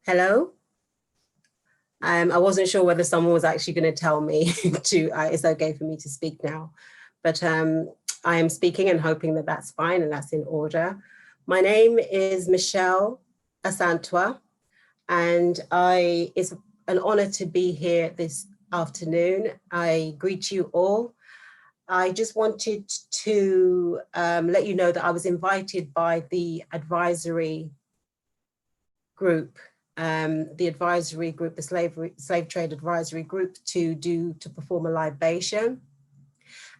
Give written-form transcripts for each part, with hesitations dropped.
Hello. I wasn't sure whether someone was actually going to tell me it's okay for me to speak now, but I am speaking and hoping that that's fine and that's in order. My name is Michelle Asantwa, and it's an honor to be here this afternoon. I greet you all. I just wanted to let you know that I was invited by the advisory group, the slave trade advisory group, to perform a libation,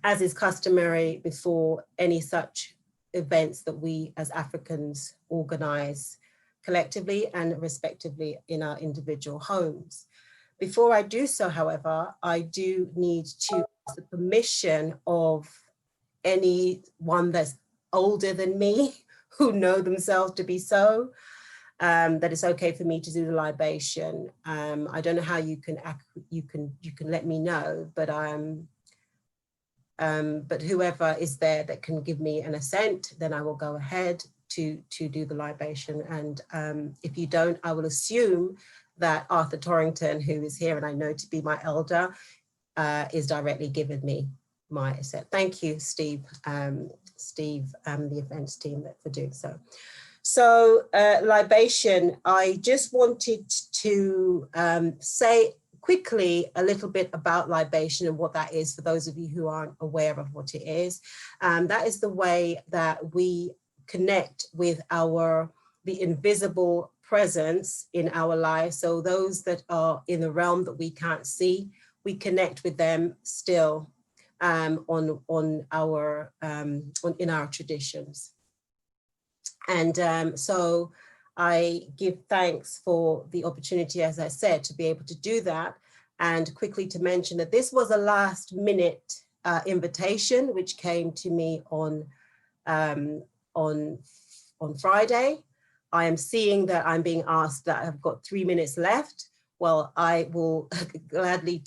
as is customary before any such events that we as Africans organize collectively and respectively in our individual homes. Before I do so, however, I do need to ask the permission of anyone that's older than me who know themselves to be so, that it's okay for me to do the libation. I don't know how you can let me know, but whoever is there that can give me an assent, then I will go ahead to do the libation. And if you don't, I will assume that Arthur Torrington, who is here and I know to be my elder, is directly giving me my assent. Thank you, Steve, the events team for doing so. So libation, I just wanted to say quickly a little bit about libation and what that is for those of you who aren't aware of what it is. That is the way that we connect with the invisible presence in our lives. So those that are in the realm that we can't see, we connect with them still in our traditions. And so I give thanks for the opportunity, as I said, to be able to do that. And quickly to mention that this was a last minute invitation, which came to me on Friday. I am seeing that I'm being asked that I've got 3 minutes left. Well, I will gladly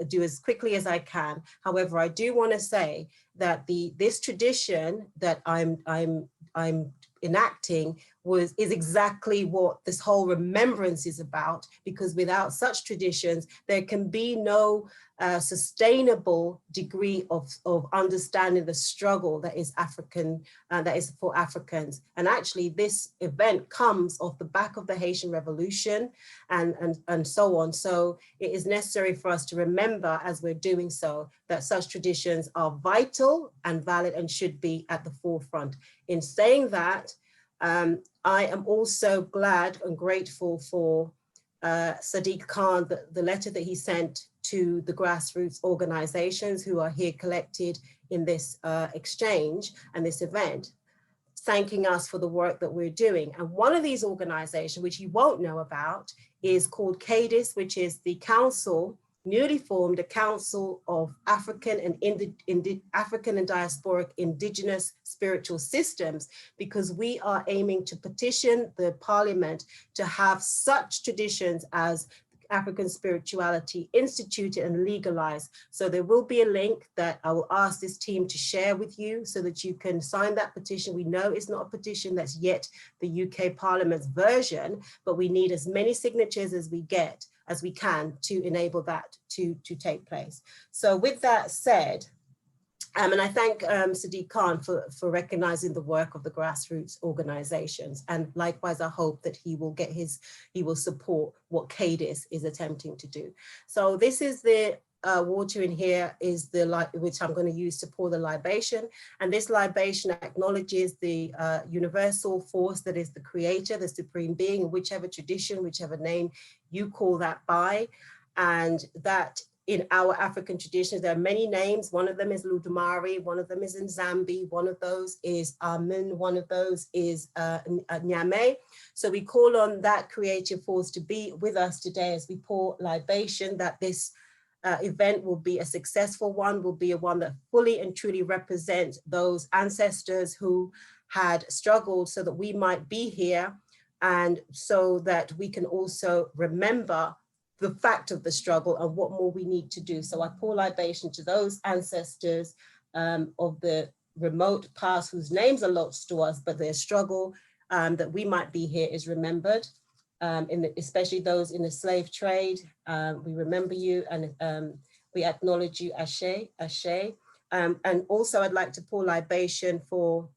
do as quickly as I can. However, I do want to say that this tradition that I'm enacting is exactly what this whole remembrance is about, because without such traditions, there can be no sustainable degree of understanding the struggle that is African, that is for Africans. And actually this event comes off the back of the Haitian Revolution and so on. So it is necessary for us to remember, as we're doing so, that such traditions are vital and valid and should be at the forefront. In saying that, I am also glad and grateful for Sadiq Khan, the letter that he sent to the grassroots organizations who are here collected in this exchange and this event, thanking us for the work that we're doing. And one of these organizations, which you won't know about, is called CADIS, which is the council, newly formed, a council of African and African and diasporic indigenous spiritual systems, because we are aiming to petition the parliament to have such traditions as African spirituality instituted and legalized. So there will be a link that I will ask this team to share with you so that you can sign that petition. We know it's not a petition that's yet the UK Parliament's version, but we need as many signatures as we can to enable that to take place. So with that said, and I thank Sadiq Khan for recognizing the work of the grassroots organizations. And likewise, I hope that he will support what CADIS is attempting to do. So this is the water in here is the light which I'm going to use to pour the libation. And this libation acknowledges the universal force that is the creator, the supreme being, whichever tradition, whichever name you call that by. And that in our African traditions, there are many names. One of them is Ludumari, one of them is Nzambi, one of those is Amun, one of those is Nyame. So we call on that creative force to be with us today as we pour libation, that this event will be a successful one, will be a one that fully and truly represents those ancestors who had struggled so that we might be here, and so that we can also remember the fact of the struggle and what more we need to do. So I pour libation to those ancestors of the remote past whose names are lost to us, but their struggle that we might be here is remembered, especially those in the slave trade. We remember you and we acknowledge you, Ashe, Ashe. And also I'd like to pour libation for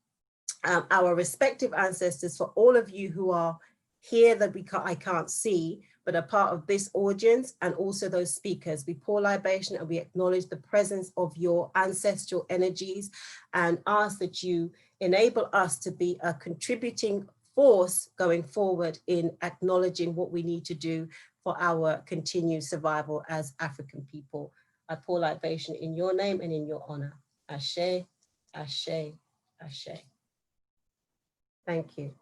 our respective ancestors, for all of you who are here that I can't see, but are part of this audience, and also those speakers. We pour libation and we acknowledge the presence of your ancestral energies and ask that you enable us to be a contributing force going forward in acknowledging what we need to do for our continued survival as African people. I pour libation in your name and in your honor. Ashe, Ashe, Ashe. Thank you.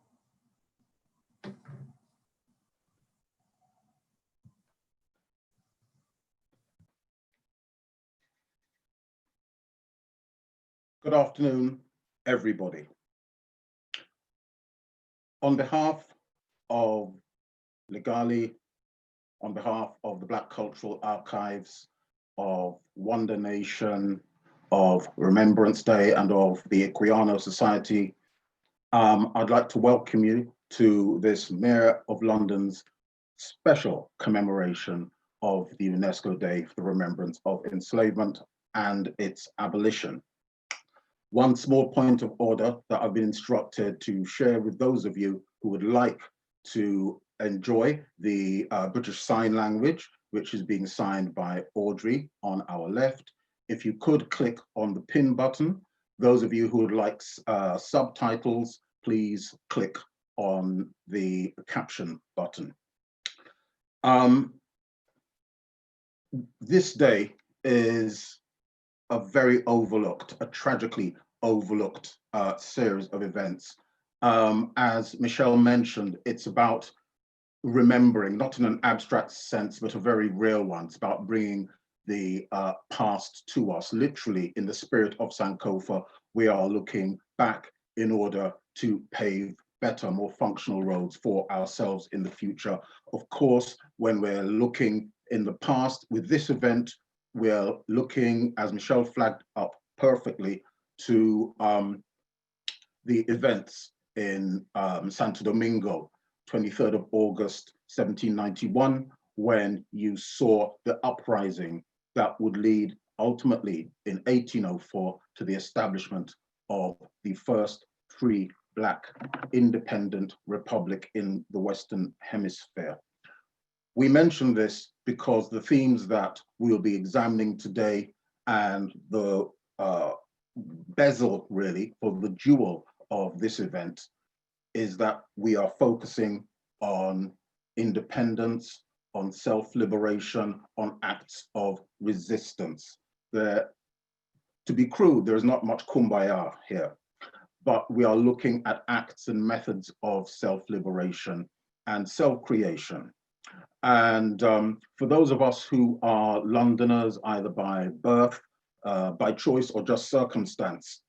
Good afternoon, everybody. On behalf of Legali, on behalf of the Black Cultural Archives, of Wonder Nation, of Remembrance Day, and of the Equiano Society, I'd like to welcome you to this Mayor of London's special commemoration of the UNESCO Day for the Remembrance of Enslavement and its abolition. One small point of order that I've been instructed to share with those of you who would like to enjoy the British Sign Language, which is being signed by Audrey on our left. If you could click on the pin button. Those of you who would like subtitles, please click on the caption button. This day is a very overlooked, a tragically overlooked series of events. As Michelle mentioned, it's about remembering, not in an abstract sense, but a very real one. It's about bringing the past to us. Literally, in the spirit of Sankofa, we are looking back in order to pave better, more functional roads for ourselves in the future. Of course, when we're looking in the past with this event, we're looking, as Michelle flagged up perfectly, to the events in Santo Domingo, 23rd of August, 1791, when you saw the uprising that would lead ultimately in 1804 to the establishment of the first free Black independent republic in the Western Hemisphere. We mention this because the themes that we'll be examining today and the bezel really, or the jewel of this event, is that we are focusing on independence, on self-liberation, on acts of resistance. To be crude, there's not much kumbaya here, but we are looking at acts and methods of self-liberation and self-creation. And for those of us who are Londoners, either by birth, by choice, or just circumstance,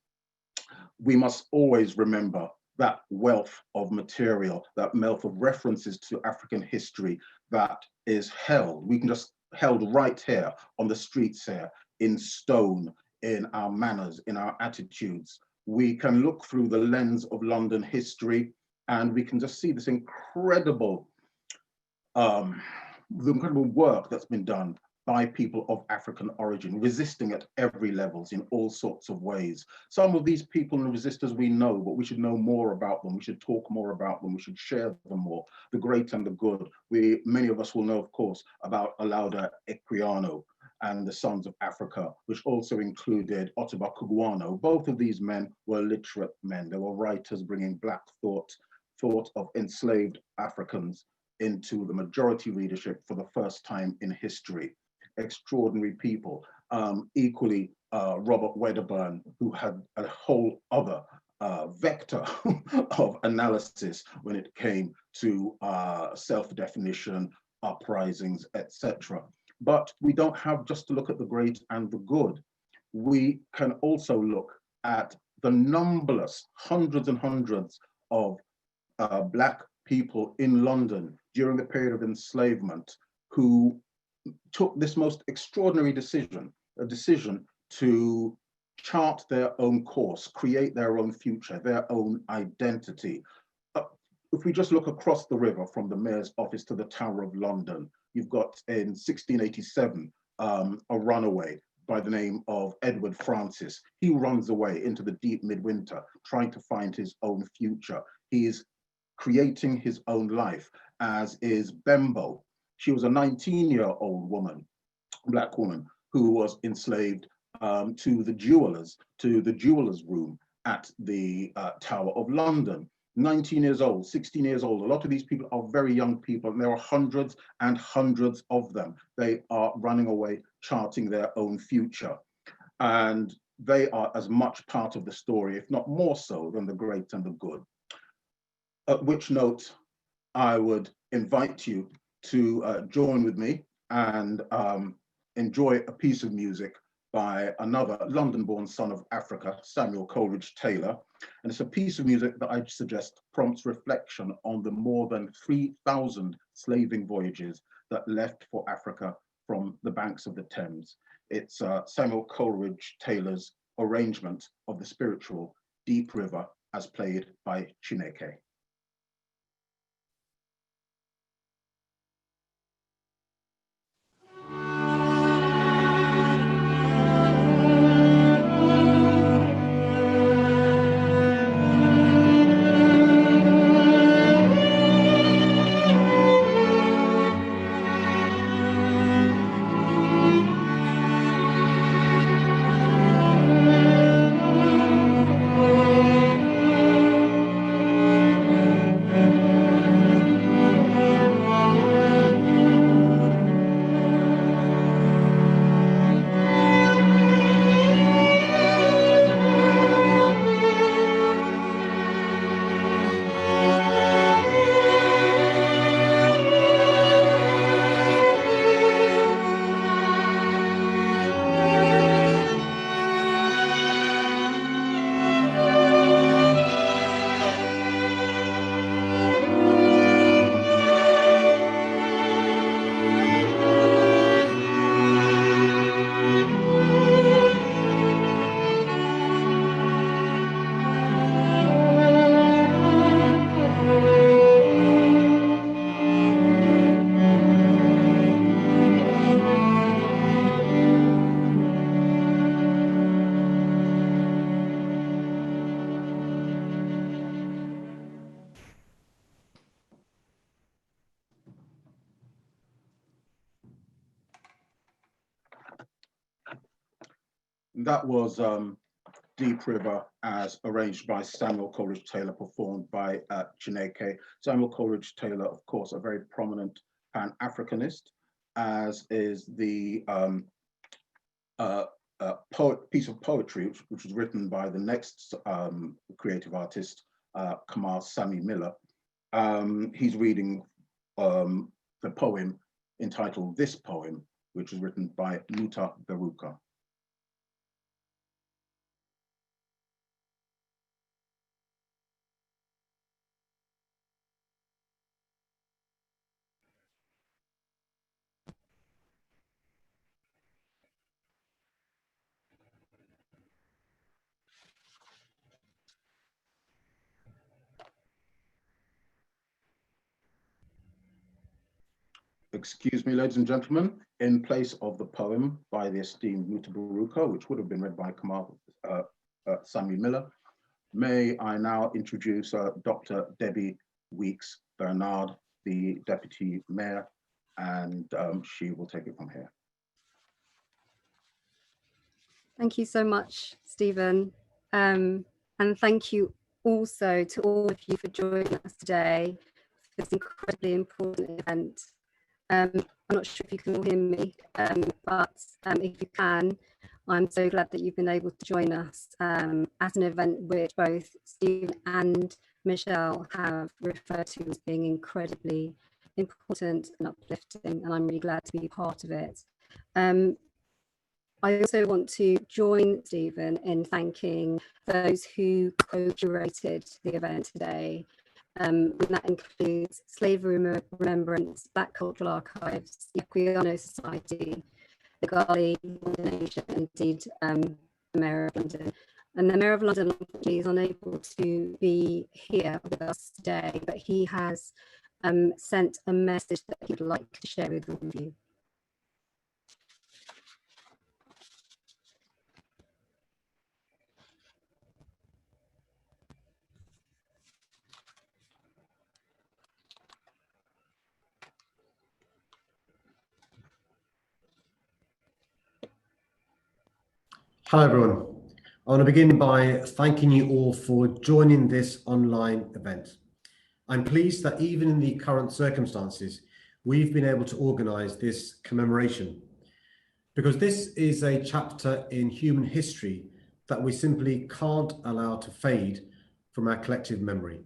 we must always remember that wealth of material, that wealth of references to African history that is held. We can just held right here on the streets here, in stone, in our manners, in our attitudes. We can look through the lens of London history, and we can just see this incredible, the incredible work that's been done by people of African origin, resisting at every levels in all sorts of ways. Some of these people and resistors we know, but we should know more about them. We should talk more about them. We should share them more, the great and the good. Many of us will know, of course, about Olaudah Equiano and the Sons of Africa, which also included Ottobah Cugoano. Both of these men were literate men. They were writers bringing Black thought of enslaved Africans into the majority leadership for the first time in history. Extraordinary people. Equally, Robert Wedderburn, who had a whole other vector of analysis when it came to self-definition, uprisings, etc. But we don't have just to look at the great and the good. We can also look at the numberless hundreds and hundreds of Black people in London during the period of enslavement who took this most extraordinary decision, a decision to chart their own course, create their own future, their own identity. If we just look across the river from the mayor's office to the Tower of London, you've got in 1687, a runaway by the name of Edward Francis. He runs away into the deep midwinter, trying to find his own future. He is creating his own life, as is Bembo. She was a 19-year-old woman, Black woman, who was enslaved to the jeweler's room at the Tower of London. 19 years old, 16 years old. A lot of these people are very young people, and there are hundreds and hundreds of them. They are running away, charting their own future. And they are as much part of the story, if not more so, than the great and the good. At which note, I would invite you to join with me and enjoy a piece of music by another London-born son of Africa, Samuel Coleridge Taylor. And it's a piece of music that I suggest prompts reflection on the more than 3,000 slaving voyages that left for Africa from the banks of the Thames. It's Samuel Coleridge Taylor's arrangement of the spiritual Deep River as played by Chineke. That was Deep River, as arranged by Samuel Coleridge Taylor, performed by Chineke. Samuel Coleridge Taylor, of course, a very prominent Pan-Africanist, as is the piece of poetry, which was written by the next creative artist, Kamal Sami Miller. He's reading the poem entitled This Poem, which was written by Muta Beruka. Excuse me, ladies and gentlemen, in place of the poem by the esteemed Muta Beruka, which would have been read by Kamal Sami Miller, may I now introduce Dr. Debbie Weeks Bernard, the Deputy Mayor, and she will take it from here. Thank you so much, Stephen. And thank you also to all of you for joining us today for this incredibly important event. I'm not sure if you can all hear me, but if you can, I'm so glad that you've been able to join us at an event which both Stephen and Michelle have referred to as being incredibly important and uplifting, and I'm really glad to be part of it. I also want to join Stephen in thanking those who co-curated the event today. And that includes Slavery Remembrance, Black Cultural Archives, the Equiano Society, the Gali Nation, and indeed the Mayor of London. And the Mayor of London, unfortunately, is unable to be here with us today, but he has sent a message that he'd like to share with all of you. Hello everyone. I want to begin by thanking you all for joining this online event. I'm pleased that even in the current circumstances, we've been able to organise this commemoration, because this is a chapter in human history that we simply can't allow to fade from our collective memory.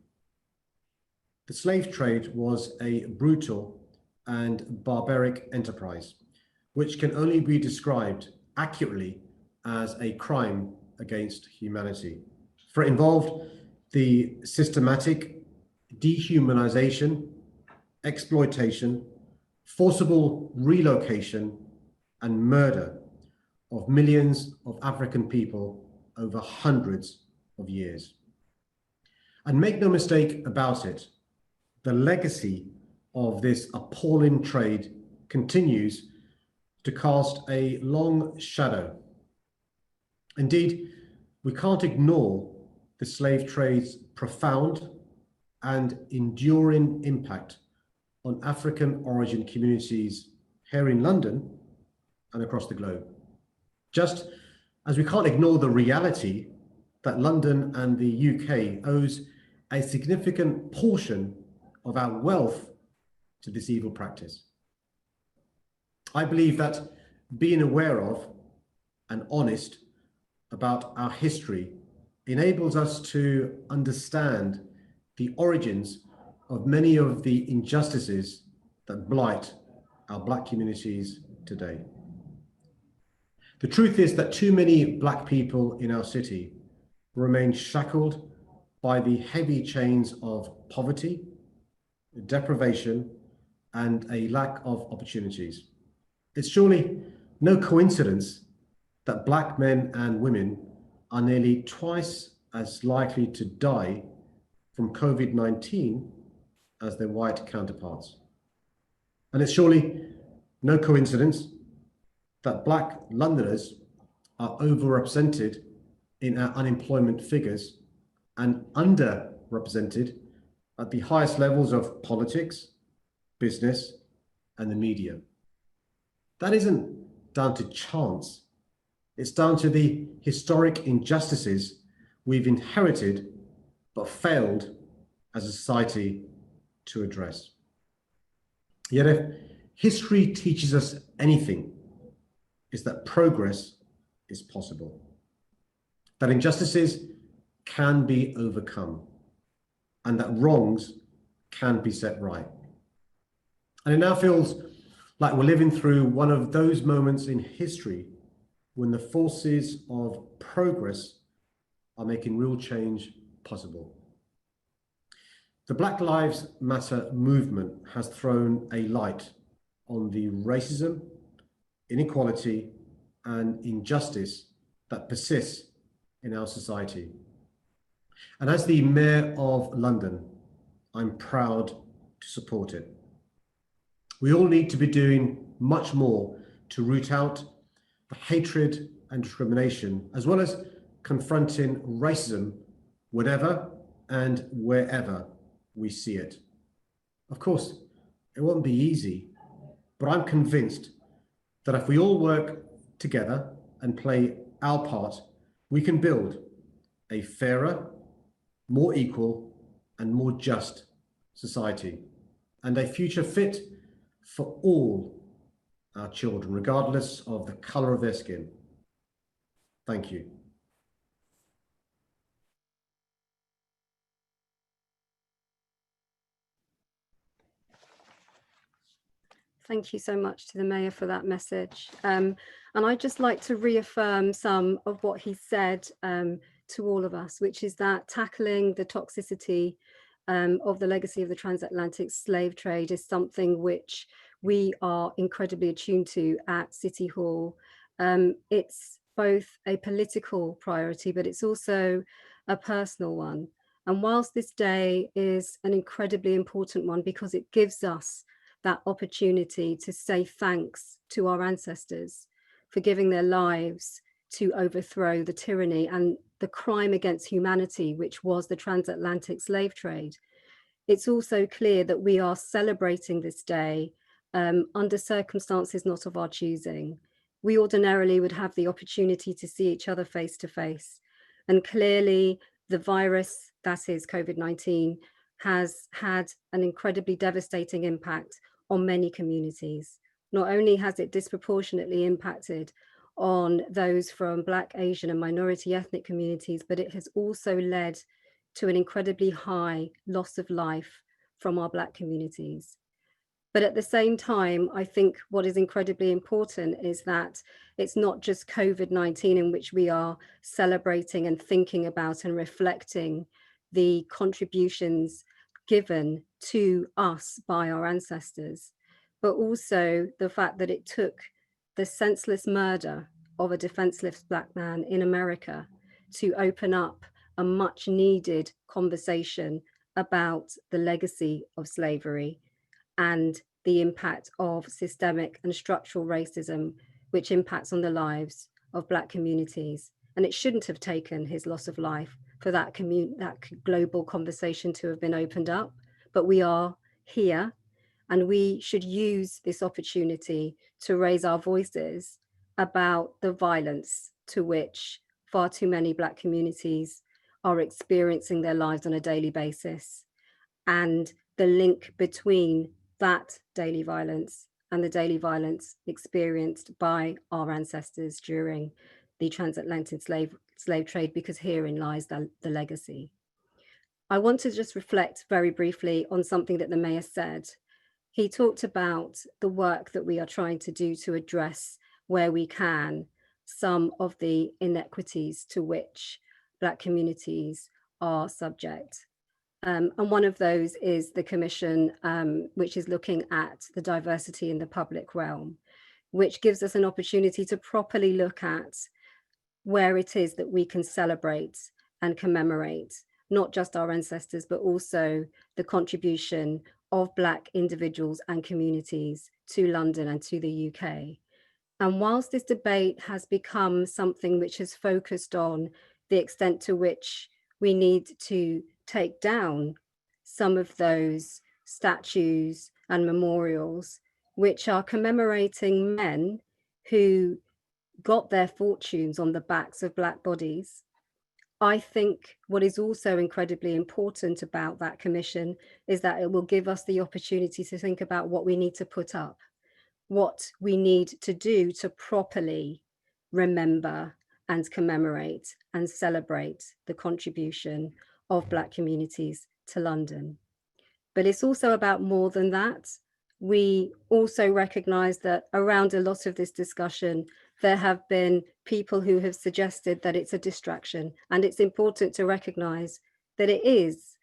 The slave trade was a brutal and barbaric enterprise, which can only be described accurately as a crime against humanity. For it involved the systematic dehumanization, exploitation, forcible relocation, and murder of millions of African people over hundreds of years. And make no mistake about it, the legacy of this appalling trade continues to cast a long shadow. Indeed, we can't ignore the slave trade's profound and enduring impact on African origin communities here in London and across the globe. Just as we can't ignore the reality that London and the UK owes a significant portion of our wealth to this evil practice. I believe that being aware of and honest about our history enables us to understand the origins of many of the injustices that blight our Black communities today. The truth is that too many Black people in our city remain shackled by the heavy chains of poverty, deprivation, and a lack of opportunities. It's surely no coincidence that Black men and women are nearly twice as likely to die from COVID-19 as their white counterparts. And it's surely no coincidence that Black Londoners are overrepresented in our unemployment figures and underrepresented at the highest levels of politics, business, and the media. That isn't down to chance. It's down to the historic injustices we've inherited but failed as a society to address. Yet if history teaches us anything, it's that progress is possible, that injustices can be overcome, and that wrongs can be set right. And it now feels like we're living through one of those moments in history when the forces of progress are making real change possible. The Black Lives Matter movement has thrown a light on the racism, inequality, and injustice that persists in our society. And as the Mayor of London, I'm proud to support it. We all need to be doing much more to root out the hatred and discrimination, as well as confronting racism whenever and wherever we see it. Of course, it won't be easy, but I'm convinced that if we all work together and play our part, we can build a fairer, more equal, and more just society, and a future fit for all our children, regardless of the colour of their skin. Thank you. Thank you so much to the Mayor for that message. And I'd just like to reaffirm some of what he said to all of us, which is that tackling the toxicity of the legacy of the transatlantic slave trade is something which we are incredibly attuned to at City Hall. It's both a political priority, but it's also a personal one. And whilst this day is an incredibly important one because it gives us that opportunity to say thanks to our ancestors for giving their lives to overthrow the tyranny and the crime against humanity, which was the transatlantic slave trade. It's also clear that we are celebrating this day under circumstances not of our choosing. We ordinarily would have the opportunity to see each other face to face. And clearly the virus, that is COVID-19, has had an incredibly devastating impact on many communities. Not only has it disproportionately impacted on those from Black, Asian, and minority ethnic communities, but it has also led to an incredibly high loss of life from our Black communities. But at the same time, I think what is incredibly important is that it's not just COVID-19 in which we are celebrating and thinking about and reflecting the contributions given to us by our ancestors, but also the fact that it took the senseless murder of a defenseless Black man in America to open up a much needed conversation about the legacy of slavery and the impact of systemic and structural racism, which impacts on the lives of Black communities. And it shouldn't have taken his loss of life for that global conversation to have been opened up, but we are here and we should use this opportunity to raise our voices about the violence to which far too many Black communities are experiencing their lives on a daily basis, and the link between that daily violence and the daily violence experienced by our ancestors during the transatlantic slave trade, because herein lies the legacy. I want to just reflect very briefly on something that the Mayor said. He talked about the work that we are trying to do to address, where we can, some of the inequities to which Black communities are subject. And one of those is the Commission, which is looking at the diversity in the public realm, which gives us an opportunity to properly look at where it is that we can celebrate and commemorate not just our ancestors, but also the contribution of Black individuals and communities to London and to the UK. And whilst this debate has become something which has focused on the extent to which we need to take down some of those statues and memorials which are commemorating men who got their fortunes on the backs of Black bodies. I think what is also incredibly important about that commission is that it will give us the opportunity to think about what we need to put up, what we need to do to properly remember and commemorate and celebrate the contribution of Black communities to London. But it's also about more than that. We also recognize that around a lot of this discussion, there have been people who have suggested that it's a distraction, and it's important to recognize that it is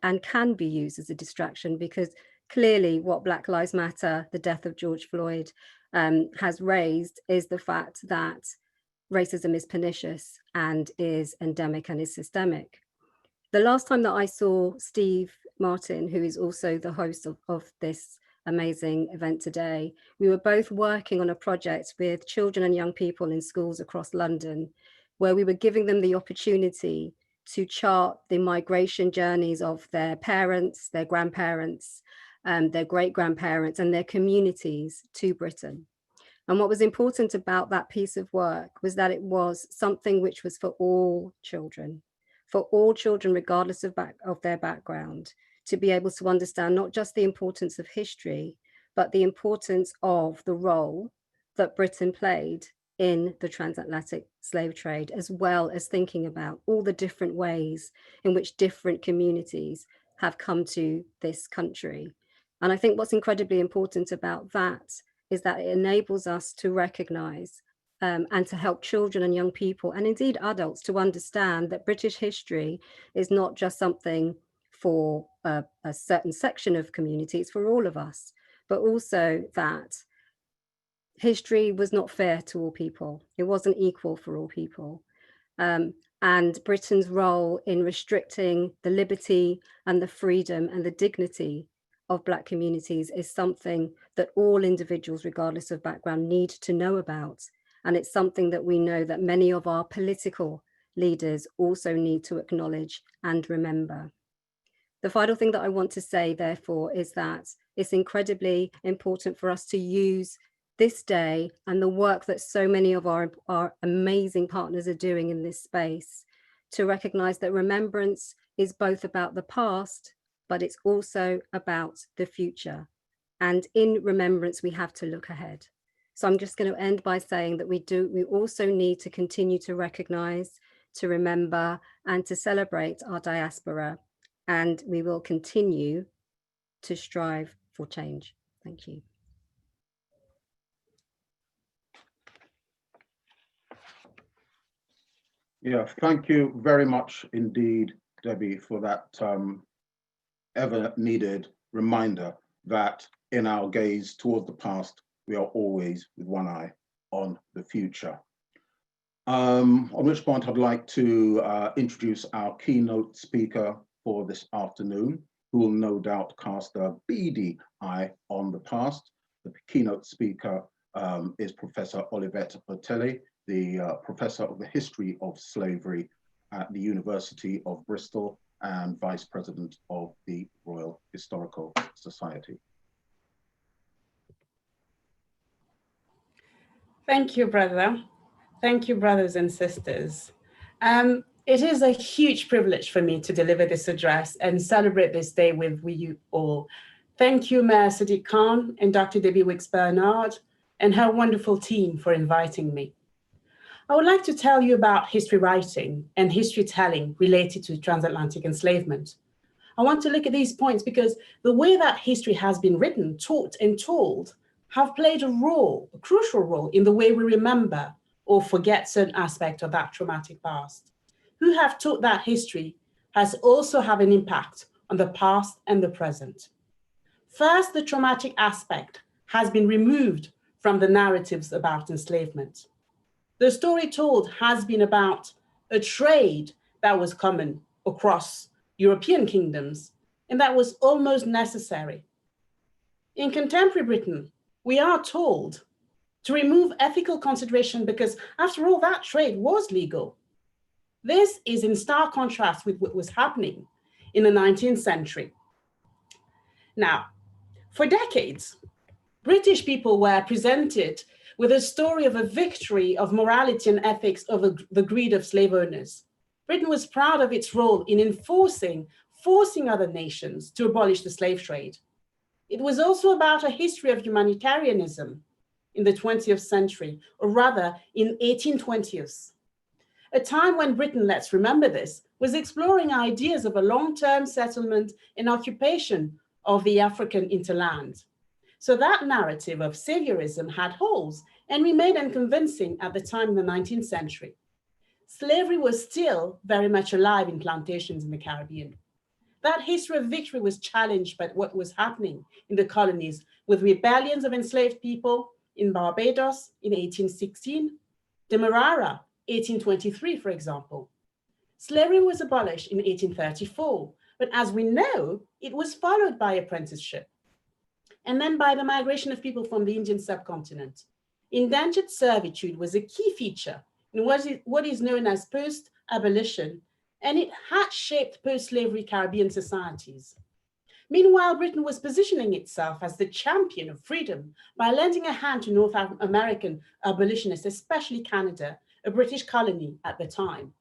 and can be used as a distraction, because clearly what Black Lives Matter, the death of George Floyd, has raised is the fact that racism is pernicious and is endemic and is systemic. The last time that I saw Steve Martin, who is also the host of this amazing event today, we were both working on a project with children and young people in schools across London, where we were giving them the opportunity to chart the migration journeys of their parents, their grandparents, their great-grandparents, and their communities to Britain. And what was important about that piece of work was that it was something which was for all children regardless of their background, to be able to understand not just the importance of history, but the importance of the role that Britain played in the transatlantic slave trade, as well as thinking about all the different ways in which different communities have come to this country. And I think what's incredibly important about that is that it enables us to recognize and to help children and young people, and indeed adults, to understand that British history is not just something for a certain section of community, it's for all of us, but also that history was not fair to all people. It wasn't equal for all people. And Britain's role in restricting the liberty and the freedom and the dignity of Black communities is something that all individuals, regardless of background, need to know about. And it's something that we know that many of our political leaders also need to acknowledge and remember. The final thing that I want to say, therefore, is that it's incredibly important for us to use this day and the work that so many of our amazing partners are doing in this space to recognize that remembrance is both about the past, but it's also about the future. And in remembrance, we have to look ahead. So I'm just going to end by saying that we also need to continue to recognize, to remember, and to celebrate our diaspora. And we will continue to strive for change. Thank you. Yeah, thank you very much indeed, Debbie, for that ever needed reminder that in our gaze towards the past, we are always with one eye on the future. On which point I'd like to introduce our keynote speaker for this afternoon, who will no doubt cast a beady eye on the past. The keynote speaker is Professor Olivette Botelli, the Professor of the History of Slavery at the University of Bristol and Vice President of the Royal Historical Society. Thank you, brother. Thank you, brothers and sisters. It is a huge privilege for me to deliver this address and celebrate this day with you all. Thank you, Mayor Sadiq Khan and Dr. Debbie Wicks-Bernard and her wonderful team for inviting me. I would like to tell you about history writing and history telling related to transatlantic enslavement. I want to look at these points because the way that history has been written, taught, and told have played a role, a crucial role, in the way we remember or forget certain aspects of that traumatic past. Who have taught that history has also have an impact on the past and the present. First, the traumatic aspect has been removed from the narratives about enslavement. The story told has been about a trade that was common across European kingdoms and that was almost necessary. In contemporary Britain, we are told to remove ethical consideration because after all, that trade was legal. This is in stark contrast with what was happening in the 19th century. Now, for decades, British people were presented with a story of a victory of morality and ethics over the greed of slave owners. Britain was proud of its role in forcing other nations to abolish the slave trade. It was also about a history of humanitarianism in the 20th century, or rather in 1820s. A time when Britain, let's remember this, was exploring ideas of a long-term settlement and occupation of the African hinterland. So that narrative of saviorism had holes and remained unconvincing at the time in the 19th century. Slavery was still very much alive in plantations in the Caribbean. That history of victory was challenged by what was happening in the colonies, with rebellions of enslaved people in Barbados in 1816, Demerara, 1823, for example. Slavery was abolished in 1834, but as we know, it was followed by apprenticeship, and then by the migration of people from the Indian subcontinent. Indentured servitude was a key feature in what is known as post-abolition, and it had shaped post-slavery Caribbean societies. Meanwhile, Britain was positioning itself as the champion of freedom by lending a hand to North American abolitionists, especially Canada, a British colony at the time.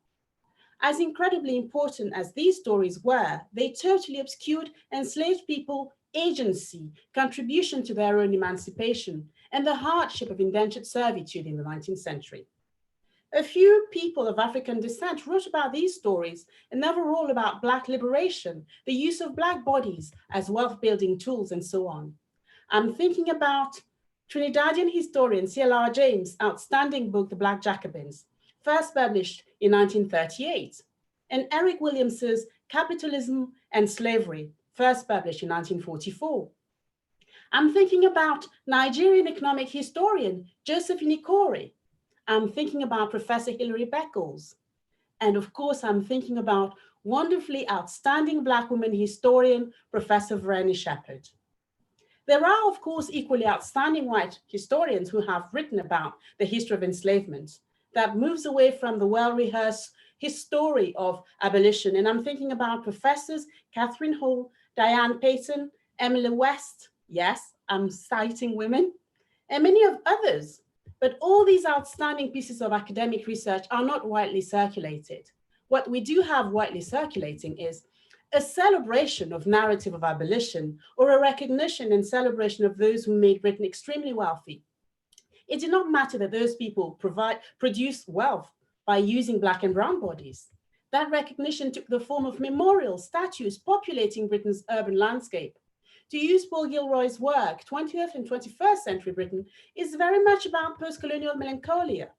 As incredibly important as these stories were, they totally obscured enslaved people's agency, contribution to their own emancipation, and the hardship of indentured servitude in the 19th century. A few people of African descent wrote about these stories and never all about Black liberation, the use of Black bodies as wealth-building tools, and so on. I'm thinking about Trinidadian historian C.L.R. James' outstanding book, The Black Jacobins, first published in 1938, and Eric Williams's Capitalism and Slavery, first published in 1944. I'm thinking about Nigerian economic historian Josephine Ikore. I'm thinking about Professor Hilary Beckles. And of course, I'm thinking about wonderfully outstanding Black woman historian, Professor Verena Shepherd. There are, of course, equally outstanding white historians who have written about the history of enslavement that moves away from the well-rehearsed history of abolition. And I'm thinking about Professors Catherine Hall, Diane Payton, Emily West, yes, I'm citing women, and many of others. But all these outstanding pieces of academic research are not widely circulated. What we do have widely circulating is a celebration of narrative of abolition, or a recognition and celebration of those who made Britain extremely wealthy. It did not matter that those people produced wealth by using Black and brown bodies. That recognition took the form of memorials, statues populating Britain's urban landscape. To use Paul Gilroy's work, 20th and 21st century Britain is very much about post-colonial melancholia.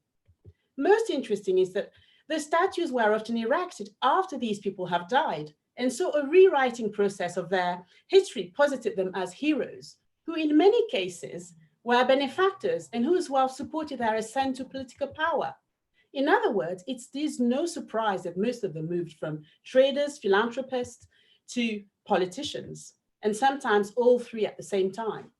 Most interesting is that the statues were often erected after these people have died, and so a rewriting process of their history posited them as heroes, who in many cases were benefactors and whose wealth supported their ascent to political power. In other words, it is no surprise that most of them moved from traders, philanthropists, to politicians, and sometimes all three at the same time.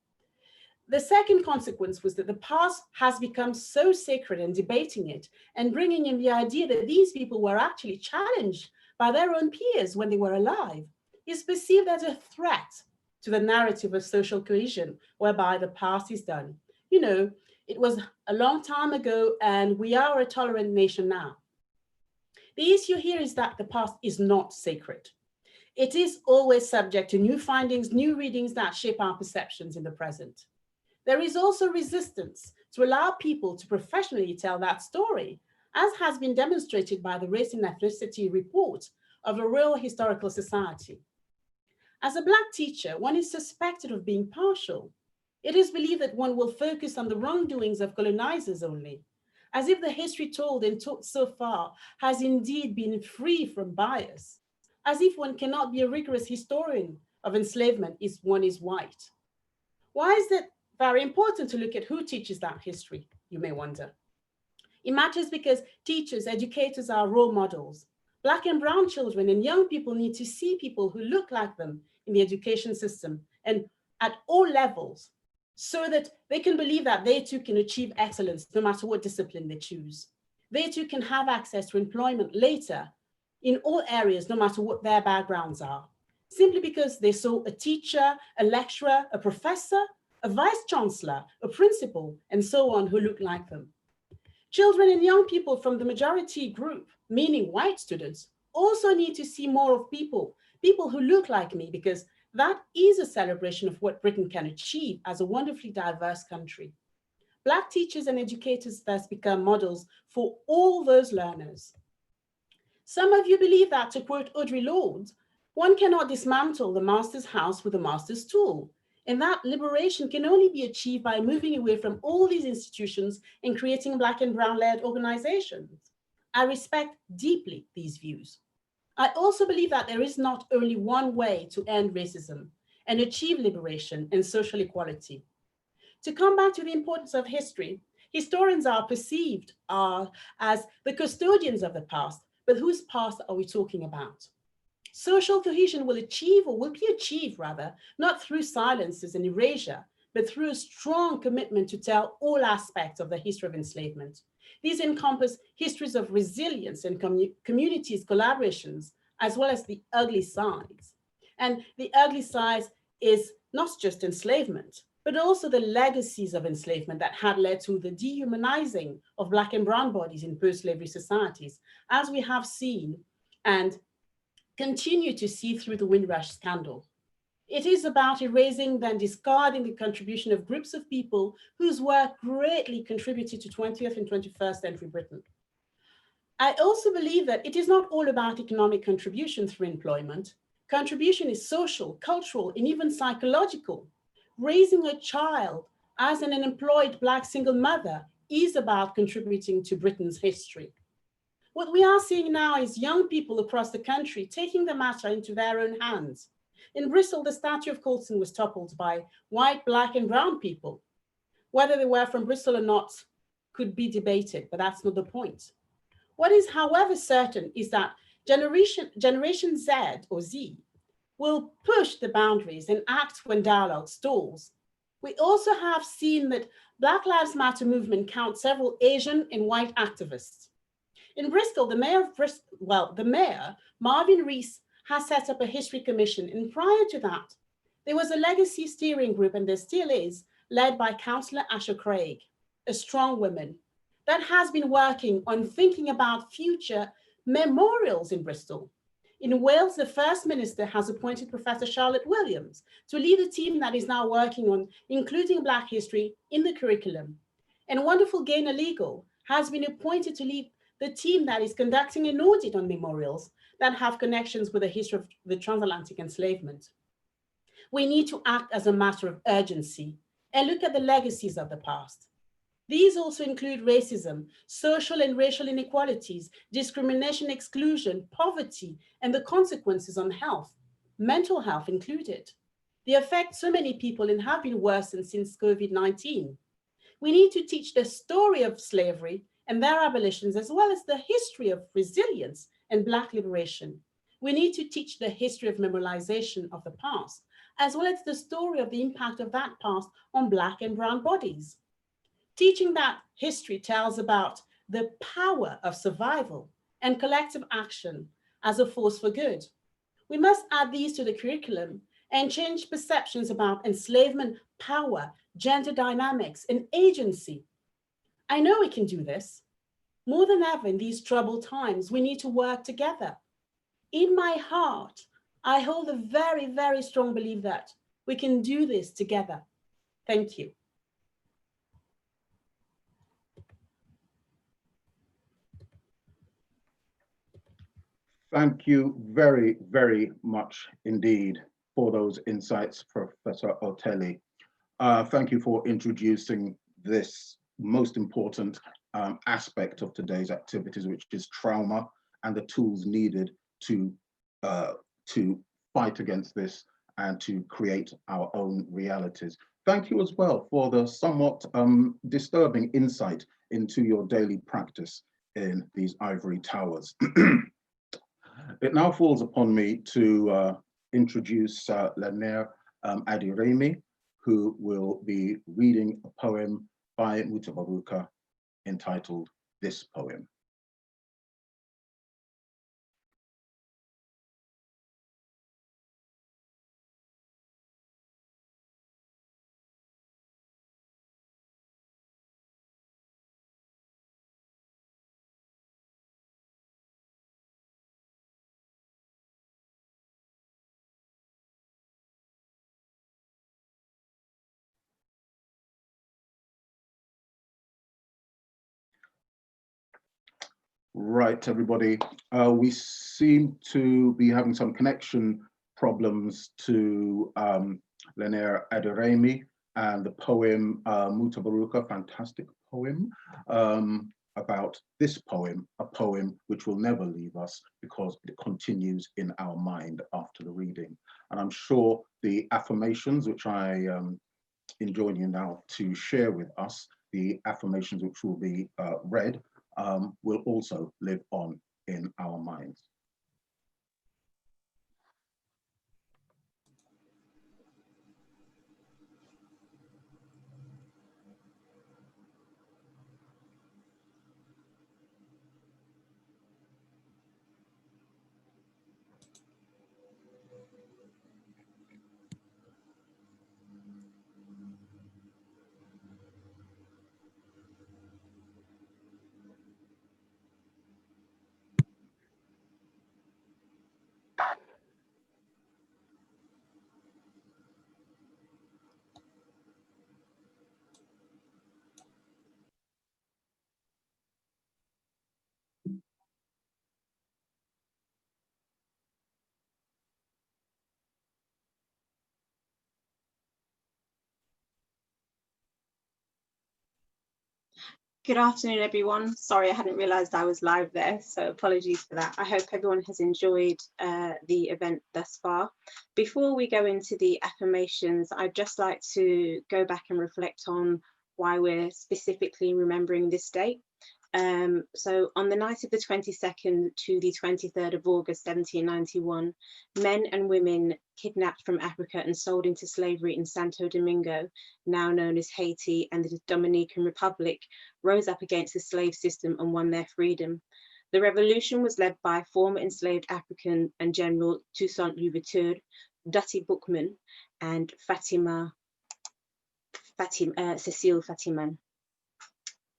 The second consequence was that the past has become so sacred, and debating it and bringing in the idea that these people were actually challenged by their own peers when they were alive is perceived as a threat to the narrative of social cohesion, whereby the past is done. You know, it was a long time ago and we are a tolerant nation now. The issue here is that the past is not sacred. It is always subject to new findings, new readings that shape our perceptions in the present. There is also resistance to allow people to professionally tell that story, as has been demonstrated by the Race and Ethnicity report of the Royal Historical Society. As a Black teacher, one is suspected of being partial. It is believed that one will focus on the wrongdoings of colonizers only, as if the history told and taught so far has indeed been free from bias, as if one cannot be a rigorous historian of enslavement if one is white. Why is it very important to look at who teaches that history, you may wonder? It matters because teachers, educators are role models. Black and brown children and young people need to see people who look like them in the education system and at all levels, so that they can believe that they too can achieve excellence no matter what discipline they choose. They too can have access to employment later in all areas, no matter what their backgrounds are, simply because they saw a teacher, a lecturer, a professor, a vice chancellor, a principal, and so on who look like them. Children and young people from the majority group, meaning white students, also need to see more of people who look like me, because that is a celebration of what Britain can achieve as a wonderfully diverse country. Black teachers and educators thus become models for all those learners. Some of you believe that, to quote Audre Lorde, one cannot dismantle the master's house with a master's tool, and that liberation can only be achieved by moving away from all these institutions and creating Black and Brown-led organizations. I respect deeply these views. I also believe that there is not only one way to end racism and achieve liberation and social equality. To come back to the importance of history, historians are perceived as the custodians of the past, but whose past are we talking about? Social cohesion will be achieved not through silences and erasure, but through a strong commitment to tell all aspects of the history of enslavement. These encompass histories of resilience and communities, collaborations, as well as the ugly sides. And the ugly side is not just enslavement, but also the legacies of enslavement that had led to the dehumanizing of Black and brown bodies in post-slavery societies, as we have seen and continue to see through the Windrush scandal. It is about erasing then discarding the contribution of groups of people whose work greatly contributed to 20th and 21st century Britain. I also believe that it is not all about economic contribution through employment. Contribution is social, cultural, and even psychological. Raising a child as an unemployed Black single mother is about contributing to Britain's history. What we are seeing now is young people across the country taking the matter into their own hands. In Bristol, the statue of Colston was toppled by white, Black, and brown people. Whether they were from Bristol or not could be debated, but that's not the point. What is, however, certain is that Generation Z or Z will push the boundaries and act when dialogue stalls. We also have seen that Black Lives Matter movement counts several Asian and white activists. In Bristol, the mayor, Marvin Rees, has set up a history commission. And prior to that, there was a legacy steering group, and there still is, led by Councillor Asher Craig, a strong woman, that has been working on thinking about future memorials in Bristol. In Wales, the First Minister has appointed Professor Charlotte Williams to lead a team that is now working on including Black history in the curriculum. And wonderful Gaynor Legal has been appointed to lead the team that is conducting an audit on memorials that have connections with the history of the transatlantic enslavement. We need to act as a matter of urgency and look at the legacies of the past. These also include racism, social and racial inequalities, discrimination, exclusion, poverty, and the consequences on health, mental health included. They affect so many people and have been worsened since COVID-19. We need to teach the story of slavery and their abolitions, as well as the history of resilience and Black liberation. We need to teach the history of memorialization of the past, as well as the story of the impact of that past on Black and brown bodies. Teaching that history tells about the power of survival and collective action as a force for good. We must add these to the curriculum and change perceptions about enslavement, power, gender dynamics, and agency. I know we can do this. More than ever in these troubled times, we need to work together. In my heart, I hold a very, very strong belief that we can do this together. Thank you. Thank you very, very much indeed for those insights, Professor Otelli. Thank you for introducing this most important aspect of today's activities, which is trauma and the tools needed to fight against this and to create our own realities. Thank you as well for the somewhat disturbing insight into your daily practice in these ivory towers. It now falls upon me to introduce Lanir Adiremi, who will be reading a poem by Mutabaruka entitled This Poem. Right, everybody. We seem to be having some connection problems to Lenere Aderemi and the poem Mutabaruka, fantastic poem, about this poem, a poem which will never leave us because it continues in our mind after the reading. And I'm sure the affirmations, which I enjoin you now to share with us, the affirmations which will be read, will also live on in our minds. Good afternoon, everyone. Sorry, I hadn't realised I was live there, so apologies for that. I hope everyone has enjoyed the event thus far. Before we go into the affirmations, I'd just like to go back and reflect on why we're specifically remembering this date. So on the night of the 22nd to the 23rd of August 1791, men and women kidnapped from Africa and sold into slavery in Santo Domingo, now known as Haiti, and the Dominican Republic, rose up against the slave system and won their freedom. The revolution was led by former enslaved African and General Toussaint Louverture, Dutty Boukman, and Cecile Fatiman.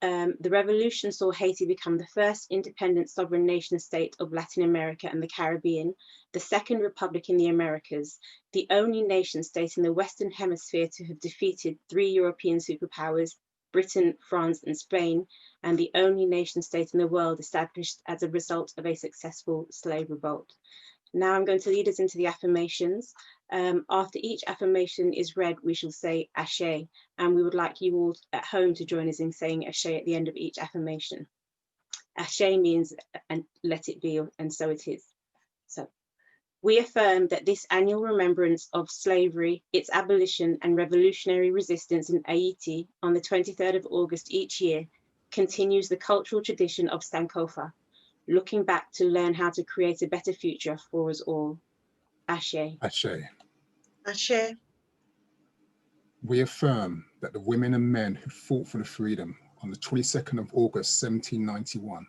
The revolution saw Haiti become the first independent sovereign nation state of Latin America and the Caribbean, the second republic in the Americas, the only nation state in the Western Hemisphere to have defeated 3 European superpowers, Britain, France, and Spain, and the only nation state in the world established as a result of a successful slave revolt. Now I'm going to lead us into the affirmations. After each affirmation is read, we shall say Ashe, and we would like you all at home to join us in saying Ashe at the end of each affirmation. Ashe means and let it be, and so it is. So we affirm that this annual remembrance of slavery, its abolition and revolutionary resistance in Haiti on the 23rd of August each year continues the cultural tradition of Sankofa, looking back to learn how to create a better future for us all. Ashe. Ashe. Ashe. We affirm that the women and men who fought for the freedom on the 22nd of August 1791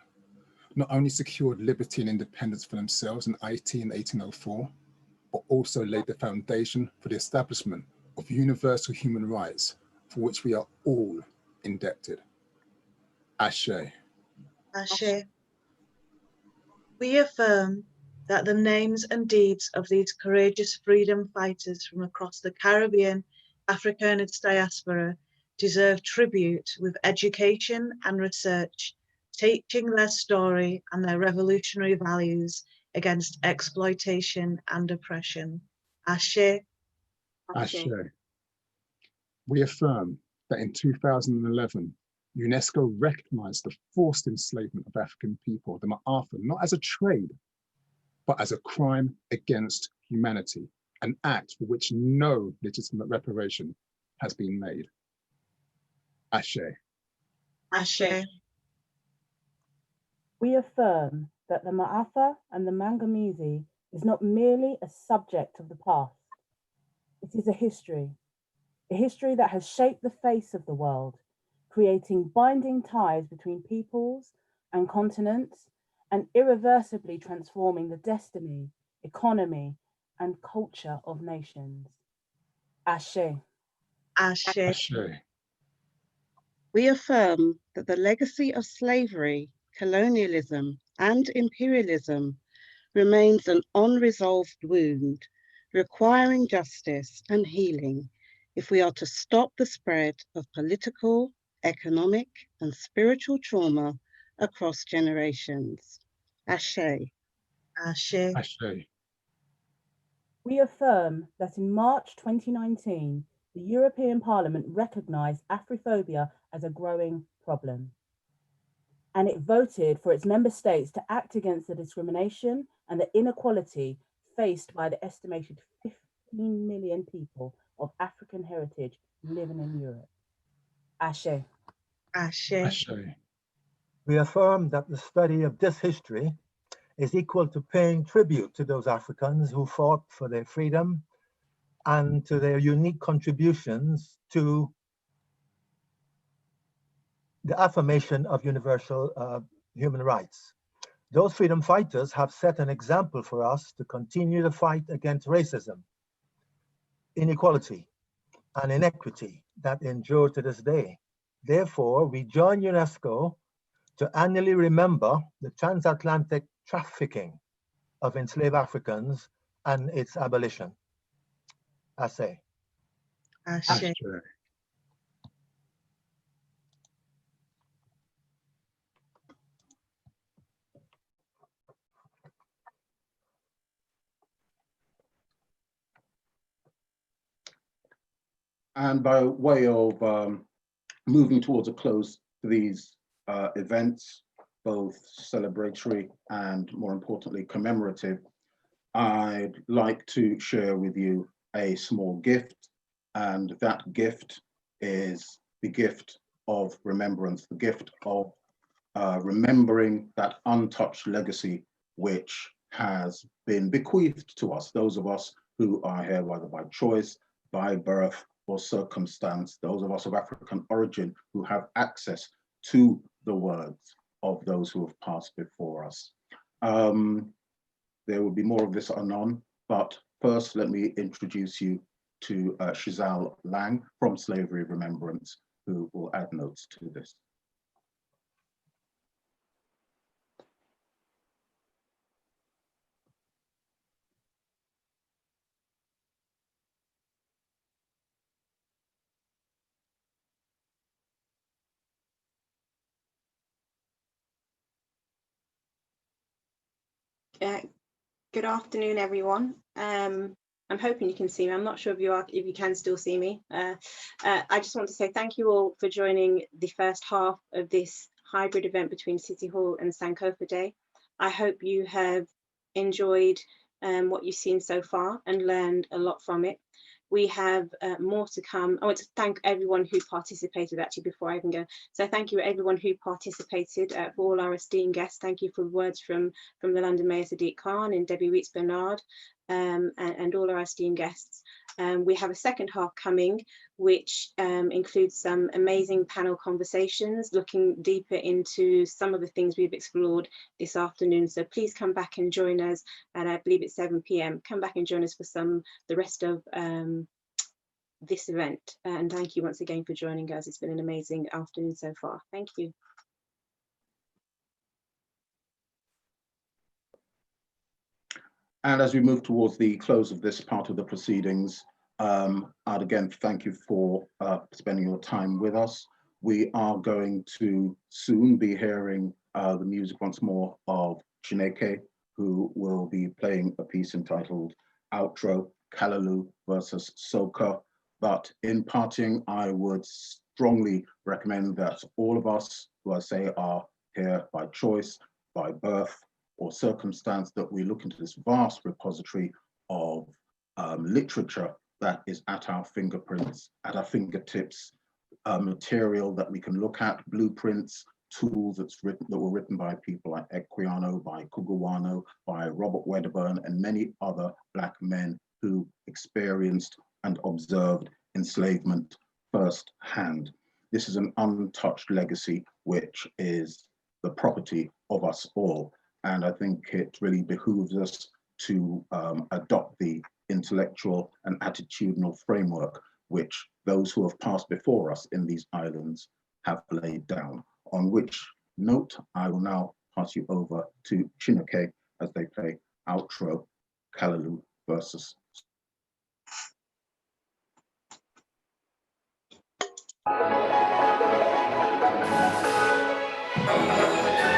not only secured liberty and independence for themselves in Haiti in 1804, but also laid the foundation for the establishment of universal human rights for which we are all indebted. Ashe. Ashe. We affirm that the names and deeds of these courageous freedom fighters from across the Caribbean, Africa and its diaspora deserve tribute with education and research, teaching their story and their revolutionary values against exploitation and oppression. Ashe. Ashe. We affirm that in 2011, UNESCO recognized the forced enslavement of African people, the Ma'afa, not as a trade, but as a crime against humanity, an act for which no legitimate reparation has been made. Ashe. Ashe. We affirm that the Ma'afa and the Mangamizi is not merely a subject of the past. It is a history that has shaped the face of the world, creating binding ties between peoples and continents and irreversibly transforming the destiny, economy, and culture of nations. Ashe. Ashe. Ashe. We affirm that the legacy of slavery, colonialism, and imperialism remains an unresolved wound, requiring justice and healing if we are to stop the spread of political, economic, and spiritual trauma across generations. Ashe. Ashe. Ashe. We affirm that in March 2019, the European Parliament recognised Afrophobia as a growing problem. And it voted for its member states to act against the discrimination and the inequality faced by the estimated 15 million people of African heritage living in Europe. Ashe. Ashe. Ashe. We affirm that the study of this history is equal to paying tribute to those Africans who fought for their freedom and to their unique contributions to the affirmation of universal human rights. Those freedom fighters have set an example for us to continue the fight against racism, inequality, and inequity that endure to this day. Therefore, we join UNESCO to annually remember the transatlantic trafficking of enslaved Africans and its abolition. Ashe. Ashe. Ashe. And by way of moving towards a close to these events, both celebratory and more importantly commemorative, I'd like to share with you a small gift, and that gift is the gift of remembrance, the gift of remembering that untouched legacy which has been bequeathed to us, those of us who are here whether by choice, by birth, or circumstance, those of us of African origin who have access to the words of those who have passed before us. There will be more of this anon, but first let me introduce you to Shizal Lang from Slavery Remembrance, who will add notes to this. Good afternoon, everyone. I'm hoping you can see me. I'm not sure if you can still see me. I just want to say thank you all for joining the first half of this hybrid event between City Hall and Sankofa Day. I hope you have enjoyed what you've seen so far and learned a lot from it. We have more to come. I want to thank everyone who participated actually before I even go. So thank you everyone who participated, for all our esteemed guests. Thank you for words from the London Mayor Sadiq Khan and Debbie Weeks Bernard, and all our esteemed guests. We have a second half coming, which includes some amazing panel conversations, looking deeper into some of the things we've explored this afternoon. So please come back and join us at, I believe it's 7 p.m. Come back and join us for the rest of this event. And thank you once again for joining us. It's been an amazing afternoon so far. Thank you. And as we move towards the close of this part of the proceedings, I'd again thank you for spending your time with us. We are going to soon be hearing the music once more of Chineke, who will be playing a piece entitled Outro, Callaloo versus Soca. But in parting, I would strongly recommend that all of us who I say are here by choice, by birth, or circumstance, that we look into this vast repository of literature that is at our fingerprints, at our fingertips, material that we can look at, blueprints, tools that were written by people like Equiano, by Kuguwano, by Robert Wedderburn, and many other Black men who experienced and observed enslavement firsthand. This is an untouched legacy, which is the property of us all. And I think it really behooves us to adopt the intellectual and attitudinal framework which those who have passed before us in these islands have laid down. On which note, I will now pass you over to Chineke as they play Outro, Callaloo versus Thank you.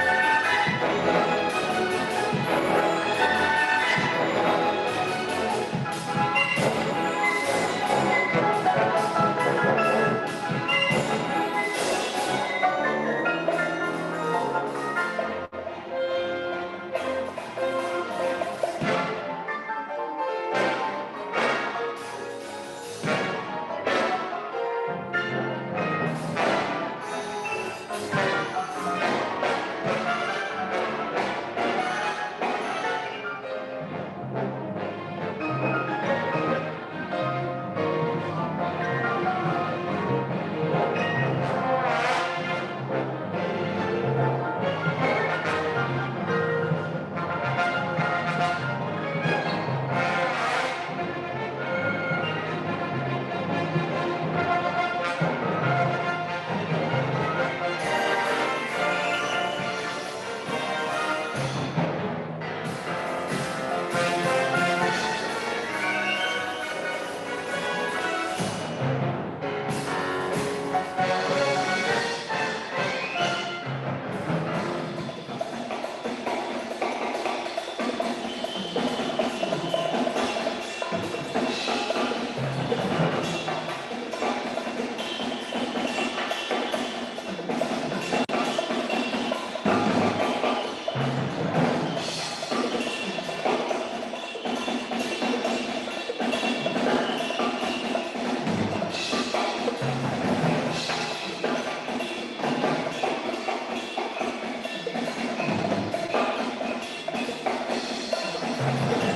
Thank you.